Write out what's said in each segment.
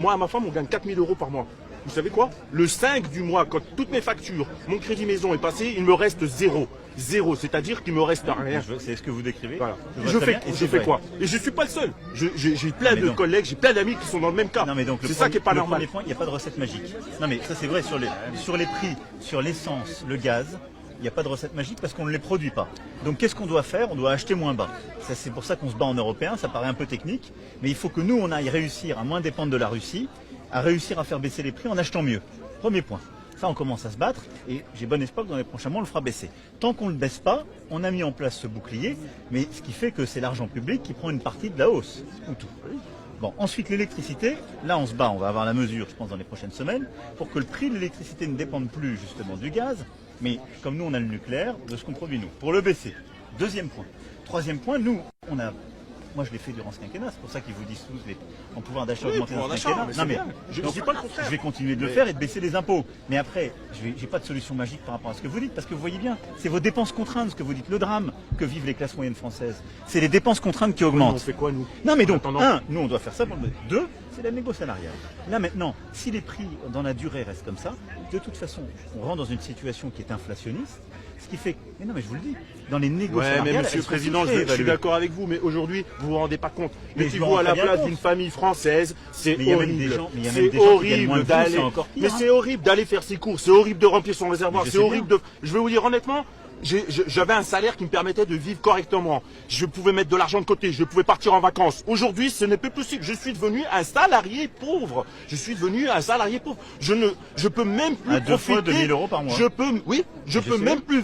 Moi, à ma femme, on gagne 4 000 € par mois. Vous savez quoi? Le 5 du mois, quand toutes mes factures, mon crédit maison est passé, il me reste zéro. Zéro, c'est-à-dire qu'il me reste rien. C'est ce que vous décrivez. Voilà. Je fais quoi? Et je suis pas le seul. J'ai plein de collègues, j'ai plein d'amis qui sont dans le même cas. C'est ça qui est pas normal. Le premier point, il n'y a pas de recette magique. Non mais ça c'est vrai sur les prix, sur l'essence, le gaz. Il n'y a pas de recette magique parce qu'on ne les produit pas. Donc qu'est-ce qu'on doit faire? On doit acheter moins bas. C'est pour ça qu'on se bat en européen, ça paraît un peu technique, mais il faut que nous, on aille réussir à moins dépendre de la Russie, à réussir à faire baisser les prix en achetant mieux. Premier point. Ça, on commence à se battre et j'ai bon espoir que dans les prochains mois, on le fera baisser. Tant qu'on ne le baisse pas, on a mis en place ce bouclier, mais ce qui fait que c'est l'argent public qui prend une partie de la hausse. Ou tout. Bon, ensuite l'électricité, là on se bat, on va avoir la mesure, je pense, dans les prochaines semaines, pour que le prix de l'électricité ne dépende plus justement du gaz, mais comme nous on a le nucléaire, de ce qu'on produit nous, pour le baisser. Deuxième point. Troisième point, nous, moi je l'ai fait durant ce quinquennat, c'est pour ça qu'ils vous disent tous en pouvoir d'achat augmenté dans ce quinquennat. Non mais je dis pas le contraire. Je vais continuer de le faire et de baisser les impôts. Mais après, j'ai pas de solution magique par rapport à ce que vous dites, parce que vous voyez bien, c'est vos dépenses contraintes, ce que vous dites, le drame que vivent les classes moyennes françaises. C'est les dépenses contraintes qui augmentent. On fait quoi nous? Non mais donc, nous on doit faire ça pour le mettre. Deux, c'est la négo salariale. Là maintenant, si les prix dans la durée restent comme ça, de toute façon, on rentre dans une situation qui est inflationniste. Ce qui fait, mais non mais je vous le dis, dans les négociations. Ouais, mais Monsieur le Président, je suis d'accord avec vous, mais aujourd'hui, vous vous rendez pas compte. Mettez-vous à la place d'une famille française, c'est horrible. C'est horrible d'aller. Mais c'est horrible d'aller faire ses courses, c'est horrible de remplir son réservoir, c'est horrible de. Je vais vous dire honnêtement. J'avais un salaire qui me permettait de vivre correctement. Je pouvais mettre de l'argent de côté, je pouvais partir en vacances. Aujourd'hui, ce n'est plus possible. Je suis devenu un salarié pauvre. Je suis devenu un salarié pauvre. Je peux même plus à 2 fois 2 000 € par mois. Je peux même plus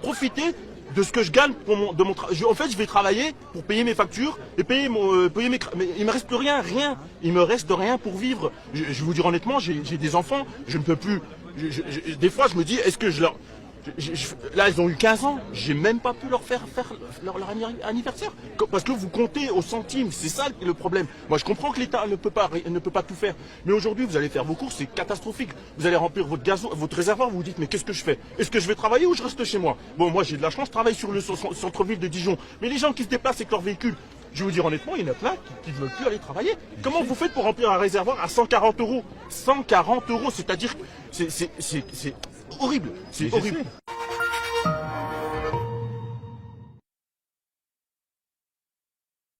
profiter de ce que je gagne de mon travail. En fait, je vais travailler pour payer mes factures et payer mes. Mais il me reste plus rien. Il me reste rien pour vivre. Je vais vous dire honnêtement, j'ai des enfants. Je ne peux plus. Des fois, je me dis, est-ce que je leur là, ils ont eu 15 ans, j'ai même pas pu leur faire leur anniversaire. Parce que vous comptez au centime, c'est ça le problème. Moi, je comprends que l'État ne peut pas tout faire. Mais aujourd'hui, vous allez faire vos courses, c'est catastrophique. Vous allez remplir votre réservoir, vous vous dites, mais qu'est-ce que je fais? Est-ce que je vais travailler ou je reste chez moi? Bon, moi, j'ai de la chance, je travaille sur le centre-ville de Dijon. Mais les gens qui se déplacent avec leur véhicule, je vais vous dire honnêtement, il y en a plein qui ne veulent plus aller travailler. Comment vous faites pour remplir un réservoir à 140 €? 140 €, c'est-à-dire que c'est horrible. C'est horrible.